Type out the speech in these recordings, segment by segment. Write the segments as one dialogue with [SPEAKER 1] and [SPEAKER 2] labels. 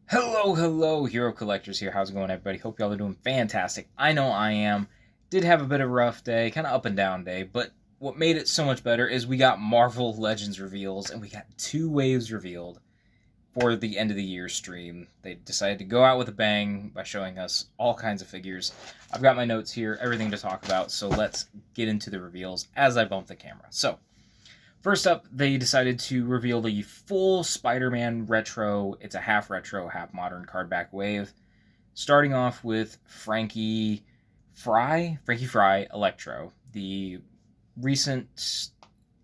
[SPEAKER 1] Hello, Hero Collectors here. How's it going, everybody? Hope y'all are doing fantastic. I know I am. Did have a bit of a rough day, kind of up and down day, but what made it so much better is we got Marvel Legends reveals, and we got 2 waves revealed for the end of the year stream. They decided to go out with a bang by showing us all kinds of figures. I've got my notes here, everything to talk about, so let's get into the reveals as I bump the camera. So, first up, they decided to reveal the full Spider-Man retro. It's a half retro, half modern card back wave. Starting off with Frankie Fry, Electro. The recent,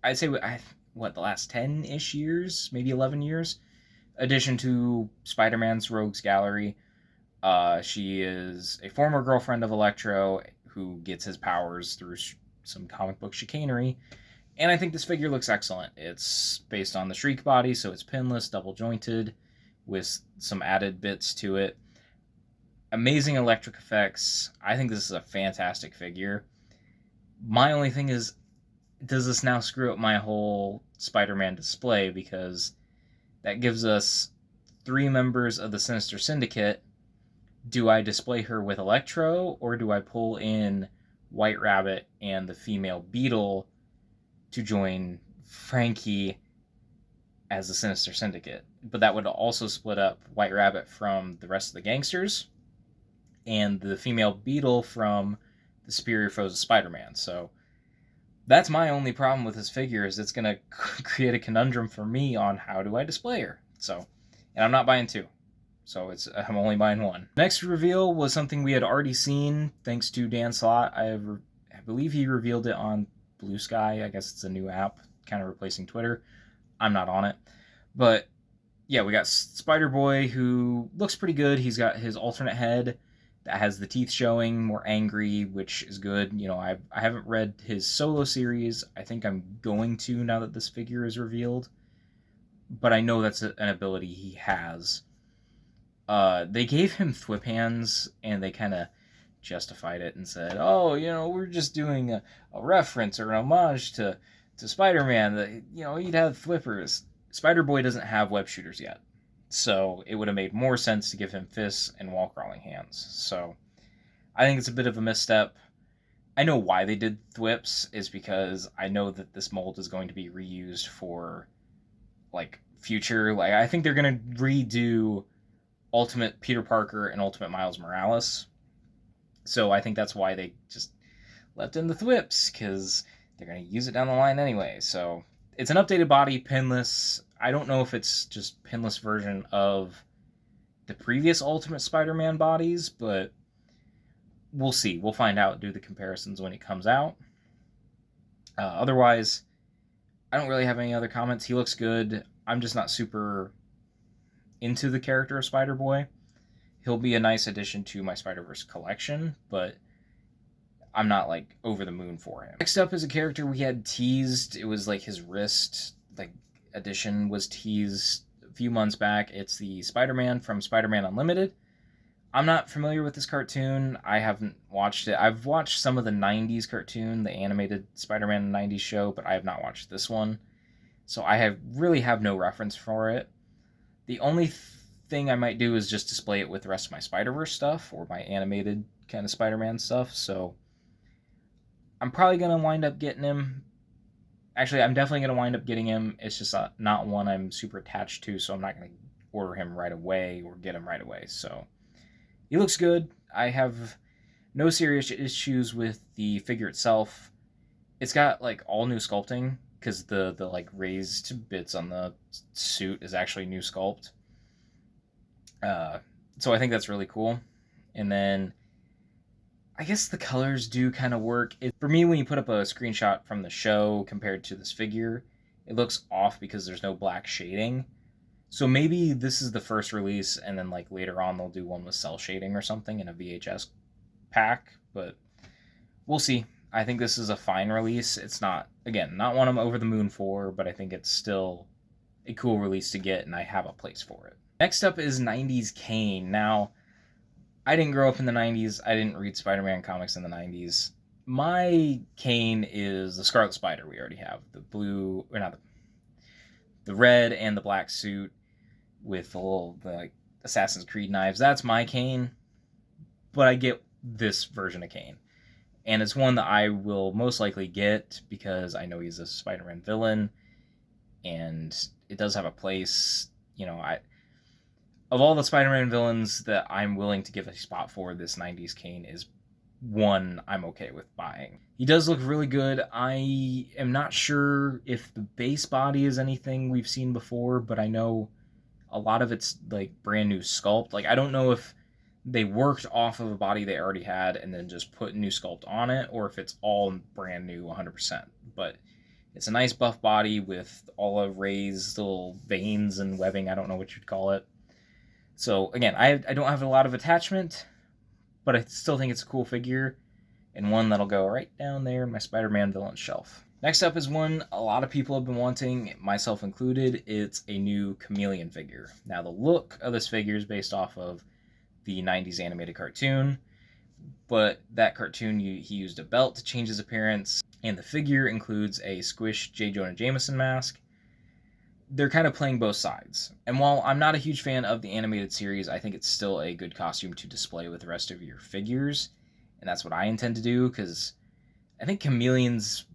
[SPEAKER 1] I'd say, the last 10-ish years, maybe 11 years, addition to Spider-Man's Rogues Gallery. She is a former girlfriend of Electro who gets his powers through some comic book chicanery. And I think this figure looks excellent. It's based on the Shriek body, so it's pinless, double jointed, with some added bits to it. Amazing electric effects. I think this is a fantastic figure. My only thing is, does this now screw up my whole Spider-Man display? Because that gives us 3 members of the Sinister Syndicate. Do I display her with Electro, or do I pull in White Rabbit and the female Beetle to join Frankie as the Sinister Syndicate? But that would also split up White Rabbit from the rest of the gangsters and the female Beetle from the Superior Foes of Spider-Man. So that's my only problem with this figure, is it's going to create a conundrum for me on how do I display her. So, and I'm not buying 2. So I'm only buying 1. Next reveal was something we had already seen thanks to Dan Slott. I believe he revealed it on Blue Sky. I guess it's a new app, kind of replacing Twitter. I'm not on it. But yeah, we got Spider-Boy, who looks pretty good. He's got his alternate head that has the teeth showing, more angry, which is good. You know, I haven't read his solo series. I think I'm going to now that this figure is revealed. But I know that's an ability he has. They gave him thwip hands, and they kind of justified it and said, oh, we're just doing a reference or an homage to Spider-Man. He'd have thwippers. Spider-Boy doesn't have web shooters yet. So it would have made more sense to give him fists and wall-crawling hands. So I think it's a bit of a misstep. I know why they did thwips, is because I know that this mold is going to be reused for, future. I think they're going to redo Ultimate Peter Parker and Ultimate Miles Morales. So I think that's why they just left in the thwips, because they're going to use it down the line anyway. So it's an updated body, pinless. I don't know if it's just pinless version of the previous Ultimate Spider-Man bodies, but we'll see. We'll find out, do the comparisons when it comes out. Otherwise, I don't really have any other comments. He looks good. I'm just not super into the character of Spider-Boy. He'll be a nice addition to my Spider-Verse collection, but I'm not, over the moon for him. Next up is a character we had teased. It was, his wrist, edition was teased a few months back. It's the Spider-Man from Spider-Man Unlimited. I'm not familiar with this cartoon. I haven't watched it. I've watched some of the 90s cartoon, the animated Spider-Man 90s show, but I have not watched this one. So I really have no reference for it. The only thing I might do is just display it with the rest of my Spider-Verse stuff or my animated kind of Spider-Man stuff. So I'm probably going to wind up getting him. Actually, I'm definitely going to wind up getting him. It's just not one I'm super attached to, so I'm not going to order him right away or get him right away. So he looks good. I have no serious issues with the figure itself. It's got all new sculpting, because the raised bits on the suit is actually new sculpt. So I think that's really cool. And then I guess the colors do kind of work. For me, when you put up a screenshot from the show compared to this figure, it looks off because there's no black shading. So maybe this is the first release, and then later on they'll do one with cell shading or something in a VHS pack. But we'll see. I think this is a fine release. It's not one I'm over the moon for, but I think it's still a cool release to get, and I have a place for it. Next up is 90s Kane. Now, I didn't grow up in the 90s. I didn't read Spider-Man comics in the 90s. My Kane is the Scarlet Spider we already have. The red and the black suit with the Assassin's Creed knives. That's my Kane, but I get this version of Kane. And it's one that I will most likely get because I know he's a Spider-Man villain, and it does have a place. Of all the Spider-Man villains that I'm willing to give a spot for, this 90s Kane is one I'm okay with buying. He does look really good. I am not sure if the base body is anything we've seen before, but I know a lot of it's like brand new sculpt. Like, I don't know if they worked off of a body they already had and then just put new sculpt on it, or if it's all brand new 100%. But it's a nice buff body with all of Ray's little veins and webbing. I don't know what you'd call it. So again, I don't have a lot of attachment, but I still think it's a cool figure, and one that'll go right down there in my Spider-Man villain shelf. Next up is one a lot of people have been wanting, myself included. It's a new Chameleon figure. Now, the look of this figure is based off of the 90s animated cartoon, but that cartoon, he used a belt to change his appearance, and the figure includes a squished J. Jonah Jameson mask. They're kind of playing both sides. And while I'm not a huge fan of the animated series, I think it's still a good costume to display with the rest of your figures. And that's what I intend to do, because I think Chameleon's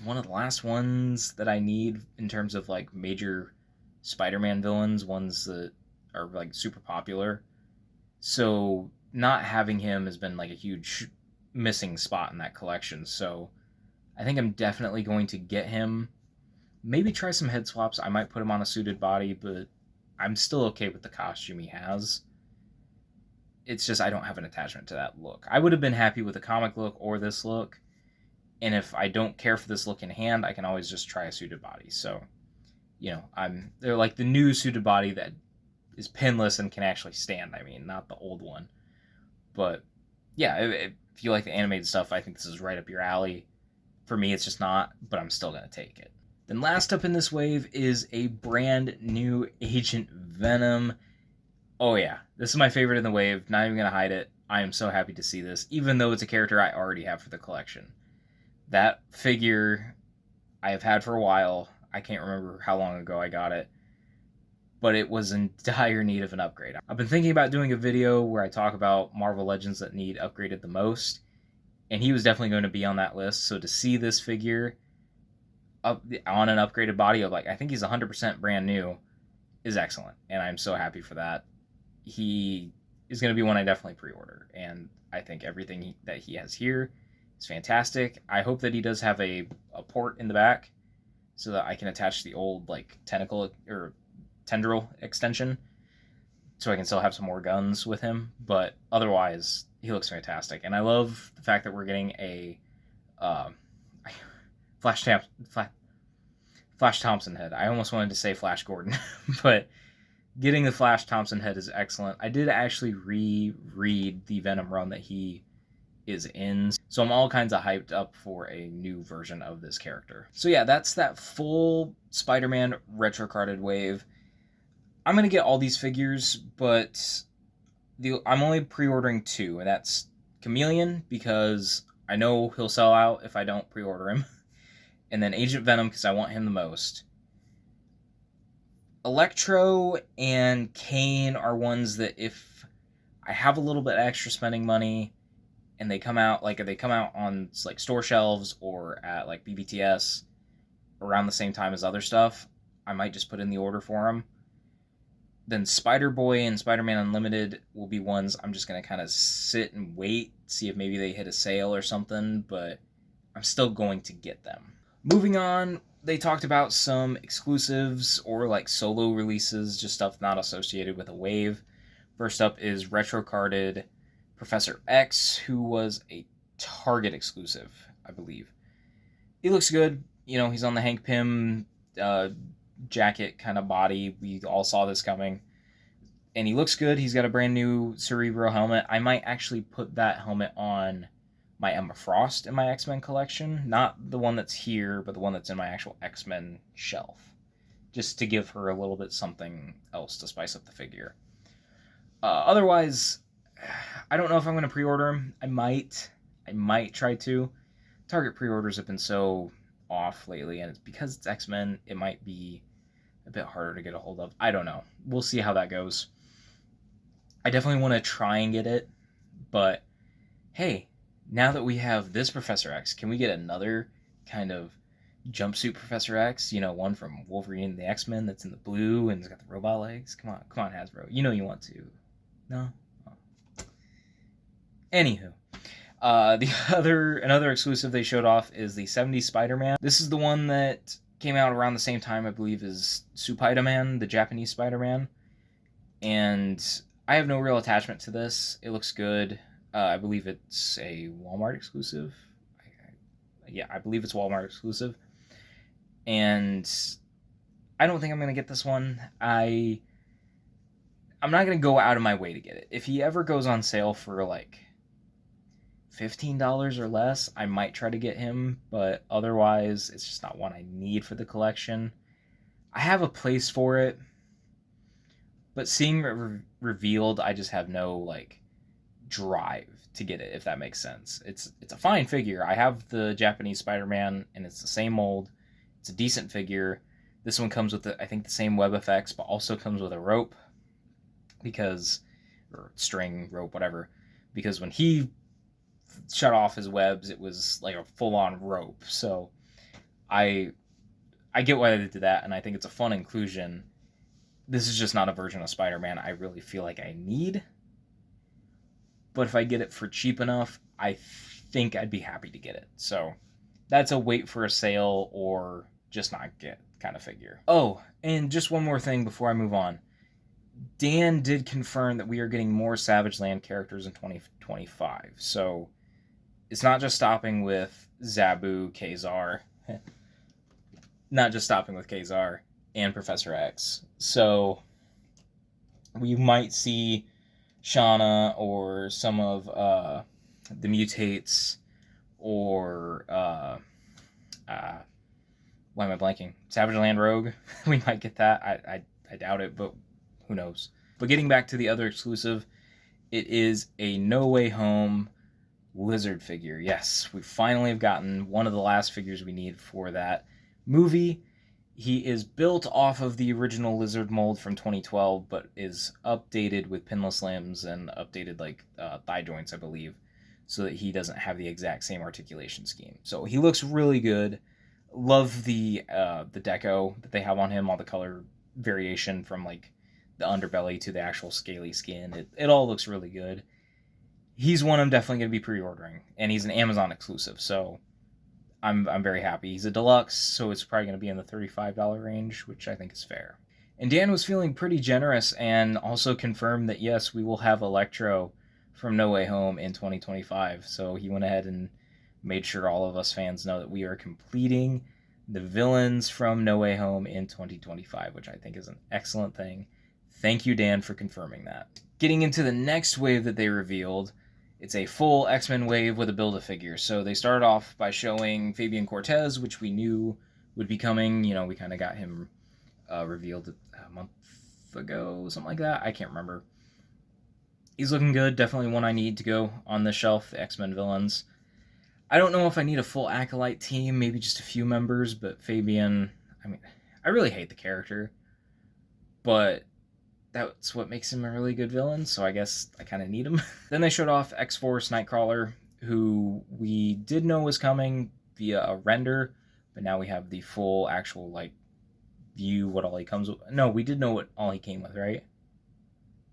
[SPEAKER 1] one of the last ones that I need in terms of like major Spider-Man villains, ones that are like super popular. So not having him has been like a huge missing spot in that collection. So I think I'm definitely going to get him. Maybe try some head swaps. I might put him on a suited body, but I'm still okay with the costume he has. It's just I don't have an attachment to that look. I would have been happy with a comic look or this look, and if I don't care for this look in hand, I can always just try a suited body. So, they're like the new suited body that is pinless and can actually stand. I mean, not the old one. But yeah, if you like the animated stuff, I think this is right up your alley. For me, it's just not, but I'm still going to take it. Then last up in this wave is a brand new Agent Venom. Oh yeah, this is my favorite in the wave, not even going to hide it. I am so happy to see this, even though it's a character I already have for the collection. That figure I have had for a while. I can't remember how long ago I got it, but it was in dire need of an upgrade. I've been thinking about doing a video where I talk about Marvel Legends that need upgraded the most, and he was definitely going to be on that list. So to see this figure up on an upgraded body of like, I think he's 100% brand new, is excellent, and I'm so happy for that. He is going to be one I definitely pre-order, and I think everything that he has here is fantastic. I hope that he does have a port in the back so that I can attach the old like tentacle or tendril extension so I can still have some more guns with him, but otherwise he looks fantastic. And I love the fact that we're getting a Flash Thompson head. I almost wanted to say Flash Gordon, but getting the Flash Thompson head is excellent. I did actually reread the Venom run that he is in, so I'm all kinds of hyped up for a new version of this character. So yeah, that's that full Spider-Man retro carded wave. I'm going to get all these figures, but I'm only pre-ordering 2, and that's Chameleon, because I know he'll sell out if I don't pre-order him, and then Agent Venom, because I want him the most. Electro and Kane are ones that if I have a little bit extra spending money, and they come out on like store shelves or at like BBTS around the same time as other stuff, I might just put in the order for them. Then Spider-Boy and Spider-Man Unlimited will be ones I'm just going to kind of sit and wait, see if maybe they hit a sale or something, but I'm still going to get them. Moving on, they talked about some exclusives or like solo releases, just stuff not associated with a wave. First up is retro-carded Professor X, who was a Target exclusive, I believe. He looks good. He's on the Hank Pym jacket kind of body. We all saw this coming. And he looks good. He's got a brand new Cerebro helmet. I might actually put that helmet on my Emma Frost in my X-Men collection. Not the one that's here, but the one that's in my actual X-Men shelf. Just to give her a little bit something else to spice up the figure. Otherwise, I don't know if I'm going to pre-order him. I might try to. Target pre-orders have been so off lately, and it's because it's X-Men, it might be a bit harder to get a hold of. I don't know. We'll see how that goes. I definitely want to try and get it, but hey, now that we have this Professor X, can we get another kind of jumpsuit Professor X? You know, one from Wolverine and the X-Men that's in the blue and it's got the robot legs. Come on, Hasbro. You know you want to. No. Oh. Anywho, another exclusive they showed off is the '70s Spider-Man. This is the one that came out around the same time, I believe, as Spider-Man, the Japanese Spider-Man. And I have no real attachment to this. It looks good. I believe it's a Walmart exclusive. Yeah, I believe it's Walmart exclusive. And I don't think I'm going to get this one. I'm not going to go out of my way to get it. If he ever goes on sale for like $15 or less, I might try to get him, but otherwise it's just not one I need for the collection. I have a place for it, but seeing it revealed, I just have no like drive to get it, if that makes sense. It's a fine figure. I have the Japanese Spider-Man and it's the same mold. It's a decent figure. This one comes with I think the same web effects, but also comes with a rope or string, rope, whatever, because when he shut off his webs, it was like a full-on rope. So I get why they did that, and I think it's a fun inclusion. This is just not a version of Spider-Man I really feel like I need. But if I get it for cheap enough, I think I'd be happy to get it. So that's a wait for a sale or just not get kind of figure. Oh, and just one more thing before I move on. Dan did confirm that we are getting more Savage Land characters in 2025. So it's not just stopping with Zabu, Kazar. Not just stopping with Kazar and Professor X. So we might see Shauna or some of the Mutates or why am I blanking? Savage Land Rogue. We might get that. I doubt it, but who knows. But getting back to the other exclusive, it is a No Way Home Lizard figure. Yes, we finally have gotten one of the last figures we need for that movie. He is built off of the original Lizard mold from 2012, but is updated with pinless limbs and updated like thigh joints, I believe, so that he doesn't have the exact same articulation scheme. So he looks really good. Love the deco that they have on him, all the color variation from like the underbelly to the actual scaly skin. It all looks really good. He's one I'm definitely going to be pre-ordering, and he's an Amazon exclusive, so I'm very happy. He's a deluxe, so it's probably going to be in the $35 range, which I think is fair. And Dan was feeling pretty generous and also confirmed that, yes, we will have Electro from No Way Home in 2025. So he went ahead and made sure all of us fans know that we are completing the villains from No Way Home in 2025, which I think is an excellent thing. Thank you, Dan, for confirming that. Getting into the next wave that they revealed, it's a full X-Men wave with a Build-A-Figure. So they started off by showing Fabian Cortez, which we knew would be coming. You know, we kind of got him revealed a month ago, something like that. I can't remember. He's looking good. Definitely one I need to go on the shelf, the X-Men villains. I don't know if I need a full Acolyte team, maybe just a few members, but Fabian, I mean, I really hate the character, but that's what makes him a really good villain, so I guess I kind of need him. Then they showed off X-Force Nightcrawler, who we did know was coming via a render, but now we have the full actual, like, view what all he comes with. No, we did know what all he came with, right?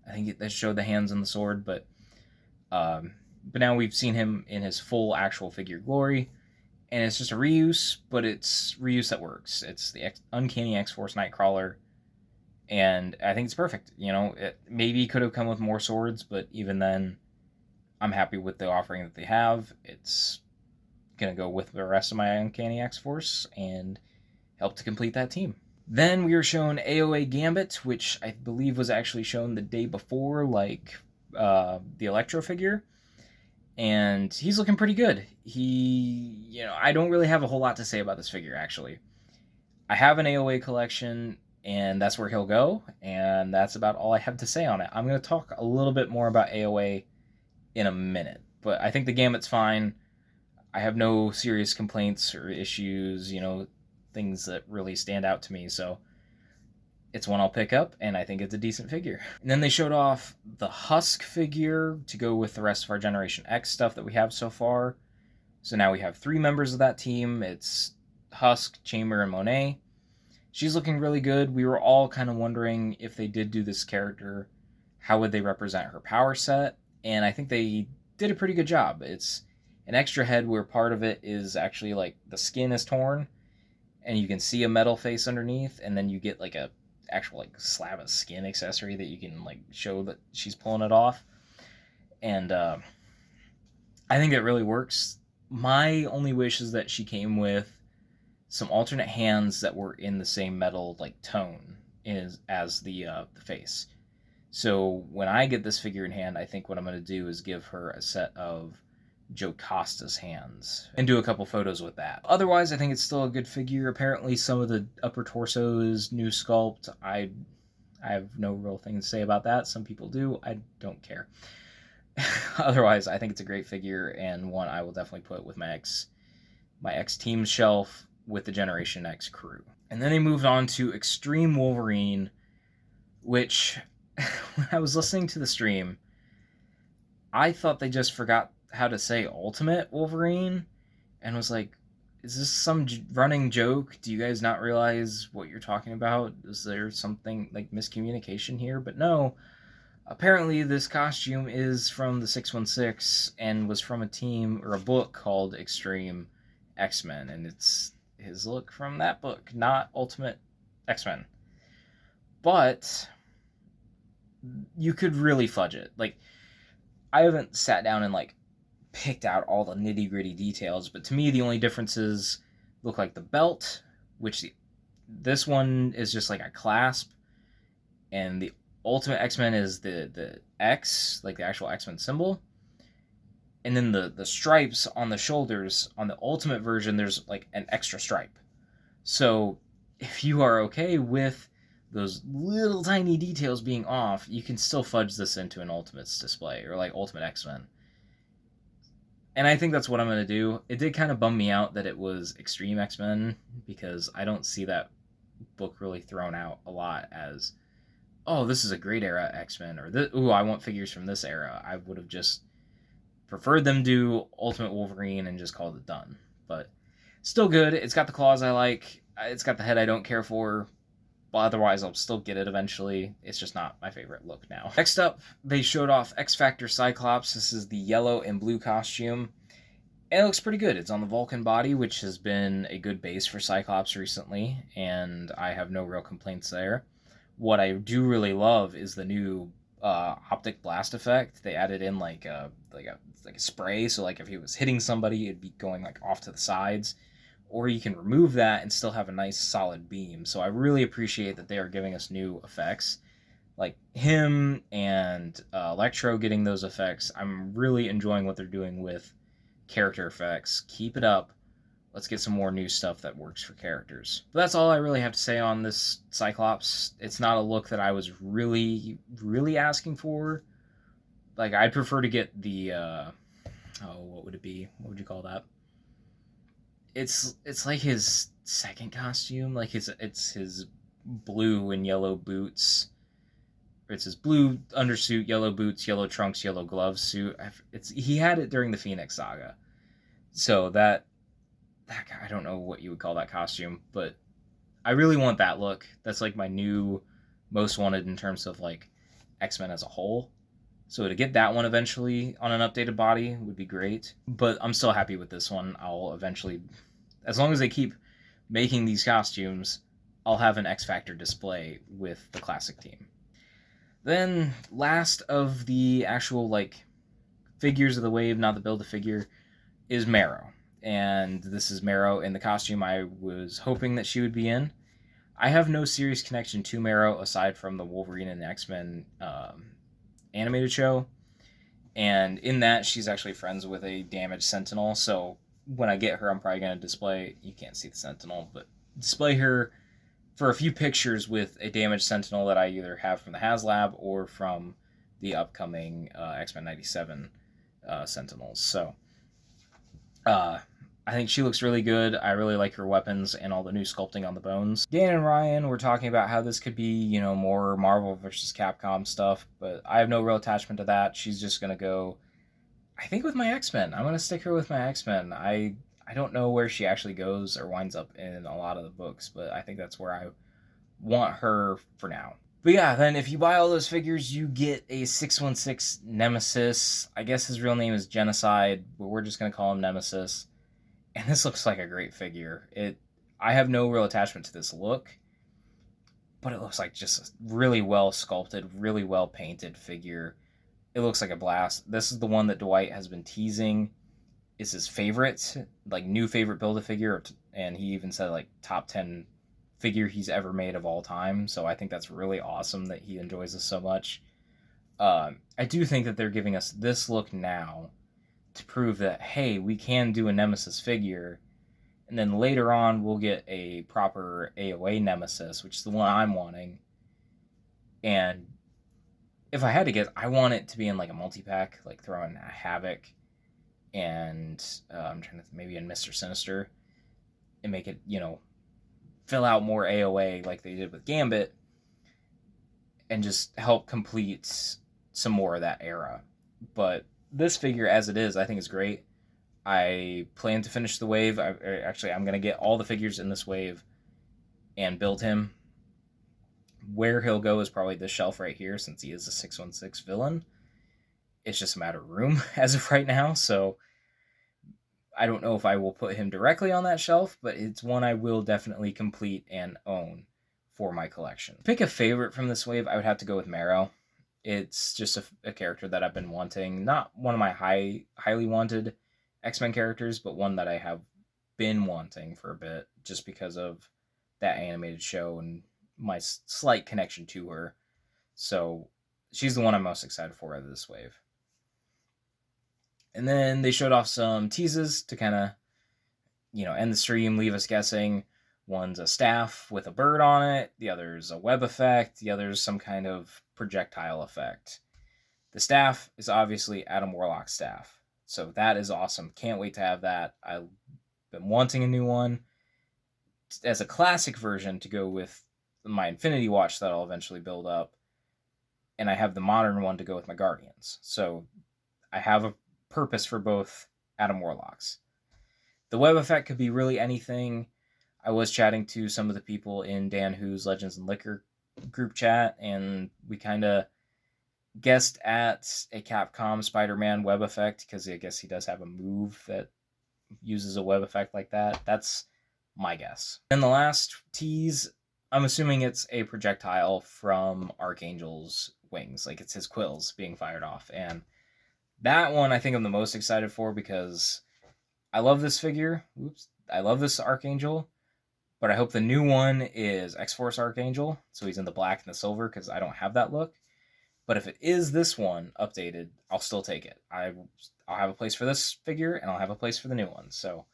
[SPEAKER 1] I think they showed the hands and the sword, but now we've seen him in his full actual figure glory, and it's just a reuse, but it's reuse that works. It's the Uncanny X-Force Nightcrawler, and I think it's perfect. You know, it maybe could have come with more swords, but even then, I'm happy with the offering that they have. It's going to go with the rest of my Uncanny X-Force and help to complete that team. Then we were shown AOA Gambit, which I believe was actually shown the day before, like the Electro figure. And he's looking pretty good. I don't really have a whole lot to say about this figure, actually. I have an AOA collection, and that's where he'll go, and that's about all I have to say on it. I'm going to talk a little bit more about AOA in a minute, but I think the Gambit's fine. I have no serious complaints or issues, things that really stand out to me, so it's one I'll pick up, and I think it's a decent figure. And then they showed off the Husk figure to go with the rest of our Generation X stuff that we have so far. So now we have 3 members of that team. It's Husk, Chamber, and Monet. She's looking really good. We were all kind of wondering if they did do this character, how would they represent her power set? And I think they did a pretty good job. It's an extra head where part of it is actually like the skin is torn, and you can see a metal face underneath, and then you get like a actual like slab of skin accessory that you can like show that she's pulling it off. And I think it really works. My only wish is that she came with some alternate hands that were in the same metal like tone as the face. So when I get this figure in hand, I think what I'm going to do is give her a set of Joe Costa's hands and do a couple photos with that. Otherwise, I think it's still a good figure. Apparently, some of the upper torso is new sculpt. I have no real thing to say about that. Some people do. I don't care. Otherwise, I think it's a great figure and one I will definitely put with my X team shelf with the Generation X crew. And then they moved on to Extreme Wolverine, which when I was listening to the stream, I thought they just forgot how to say Ultimate Wolverine and was like, is this some running joke? Do you guys not realize what you're talking about? Is there something like miscommunication here? But no, apparently this costume is from the 616 and was from a team or a book called Extreme X-Men, and it's his look from that book, not Ultimate X-Men. But you could really fudge it. Like, I haven't sat down and like picked out all the nitty-gritty details, but to me the only differences look like the belt, which this one is just like a clasp, and the Ultimate X-Men is the X, like the actual X-Men symbol. And then the stripes on the shoulders, on the Ultimate version, there's like an extra stripe. So if you are okay with those little tiny details being off, you can still fudge this into an Ultimates display, or like Ultimate X-Men. And I think that's what I'm going to do. It did kind of bum me out that it was Extreme X-Men, because I don't see that book really thrown out a lot as, oh, this is a great era X-Men, or ooh, I want figures from this era. I would have just preferred them do Ultimate Wolverine and just called it done. But still good. It's got the claws I like. It's got the head I don't care for. But otherwise, I'll still get it eventually. It's just not my favorite look now. Next up, they showed off X Factor Cyclops. This is the yellow and blue costume. And it looks pretty good. It's on the Vulcan body, which has been a good base for Cyclops recently, and I have no real complaints there. What I do really love is the new optic blast effect. They added in like a spray, so like if he was hitting somebody, it'd be going like off to the sides. Or you can remove that and still have a nice solid beam. So I really appreciate that they are giving us new effects. Like him and Electro getting those effects. I'm really enjoying what they're doing with character effects. Keep it up. Let's get some more new stuff that works for characters. But that's all I really have to say on this Cyclops. It's not a look that I was really, really asking for. Like, I'd prefer to get the, what would it be? What would you call that? It's like his second costume. Like, it's his blue and yellow boots. It's his blue undersuit, yellow boots, yellow trunks, yellow gloves suit. He had it during the Phoenix Saga. So that I don't know what you would call that costume, but I really want that look. That's like my new most wanted in terms of like X-Men as a whole. So to get that one eventually on an updated body would be great. But I'm still happy with this one. I'll eventually, as long as they keep making these costumes, I'll have an X Factor display with the classic team. Then last of the actual like figures of the wave, not the Build-A-Figure, is Marrow. And this is Marrow in the costume I was hoping that she would be in. I have no serious connection to Marrow aside from the Wolverine and X-Men animated show. And in that, she's actually friends with a damaged Sentinel. So when I get her, I'm probably going to display, you can't see the Sentinel, but display her for a few pictures with a damaged Sentinel that I either have from the HasLab or from the upcoming X-Men 97 Sentinels. So I think she looks really good. I really like her weapons and all the new sculpting on the bones. Dan and Ryan were talking about how this could be, more Marvel versus Capcom stuff, but I have no real attachment to that. She's just going to go, I think, with my X-Men. I'm going to stick her with my X-Men. I don't know where she actually goes or winds up in a lot of the books, but I think that's where I want her for now. But yeah, then if you buy all those figures, you get a 616 Nemesis. I guess his real name is Genocide, but we're just going to call him Nemesis. And this looks like a great figure. I have no real attachment to this look, but it looks like just a really well sculpted, really well painted figure. It looks like a blast. This is the one that Dwight has been teasing is his favorite, like new favorite Build-A-Figure, and he even said like top 10 figure he's ever made of all time. So I think that's really awesome that he enjoys this so much. I do think that they're giving us this look now to prove that, hey, we can do a Nemesis figure, and then later on we'll get a proper AOA Nemesis, which is the one I'm wanting. And if I had to guess, I want it to be in like a multi-pack, like throw in a Havoc and I'm trying to maybe in Mr. Sinister and make it, fill out more AOA like they did with Gambit and just help complete some more of that era. But this figure as it is, I think is great. I plan to finish the wave. I'm going to get all the figures in this wave and build him. Where he'll go is probably this shelf right here, since he is a 616 villain. It's just a matter of room as of right now, so I don't know if I will put him directly on that shelf, but it's one I will definitely complete and own for my collection. Pick a favorite from this wave, I would have to go with Marrow. It's just a character that I've been wanting. Not one of my highly wanted X-Men characters, but one that I have been wanting for a bit just because of that animated show and my slight connection to her. So she's the one I'm most excited for out of this wave. And then they showed off some teases to kind of, end the stream, leave us guessing. One's a staff with a bird on it. The other's a web effect. The other's some kind of projectile effect. The staff is obviously Adam Warlock's staff. So that is awesome. Can't wait to have that. I've been wanting a new one as a classic version to go with my Infinity Watch that I'll eventually build up. And I have the modern one to go with my Guardians. So I have a purpose for both Adam Warlocks. The web effect could be really anything. I was chatting to some of the people in Dan Who's Legends and Liquor group chat, and we kind of guessed at a Capcom Spider-Man web effect, because I guess he does have a move that uses a web effect like that. That's my guess. And the last tease, I'm assuming it's a projectile from Archangel's wings, like it's his quills being fired off. And that one I think I'm the most excited for, because I love this figure. I love this Archangel, but I hope the new one is X-Force Archangel, so he's in the black and the silver, because I don't have that look. But if it is this one updated, I'll still take it. I'll have a place for this figure, and I'll have a place for the new one. So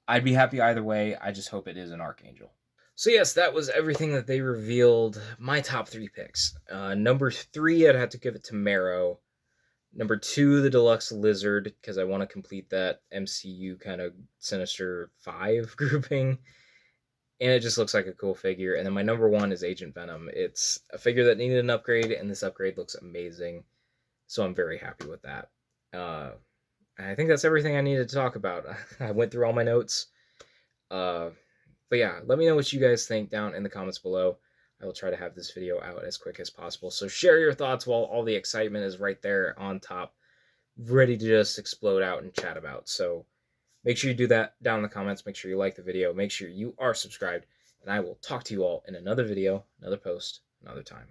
[SPEAKER 1] I'd be happy either way. I just hope it is an Archangel. So yes, that was everything that they revealed. My top 3 picks. Number 3, I'd have to give it to Marrow. Number 2, the Deluxe Lizard, because I want to complete that MCU kind of Sinister 5 grouping. And it just looks like a cool figure. And then my number 1 is Agent Venom. It's a figure that needed an upgrade, and this upgrade looks amazing. So I'm very happy with that. I think that's everything I needed to talk about. I went through all my notes. But yeah, let me know what you guys think down in the comments below. I will try to have this video out as quick as possible. So share your thoughts while all the excitement is right there on top, ready to just explode out and chat about. So make sure you do that down in the comments. Make sure you like the video. Make sure you are subscribed. And I will talk to you all in another video, another post, another time.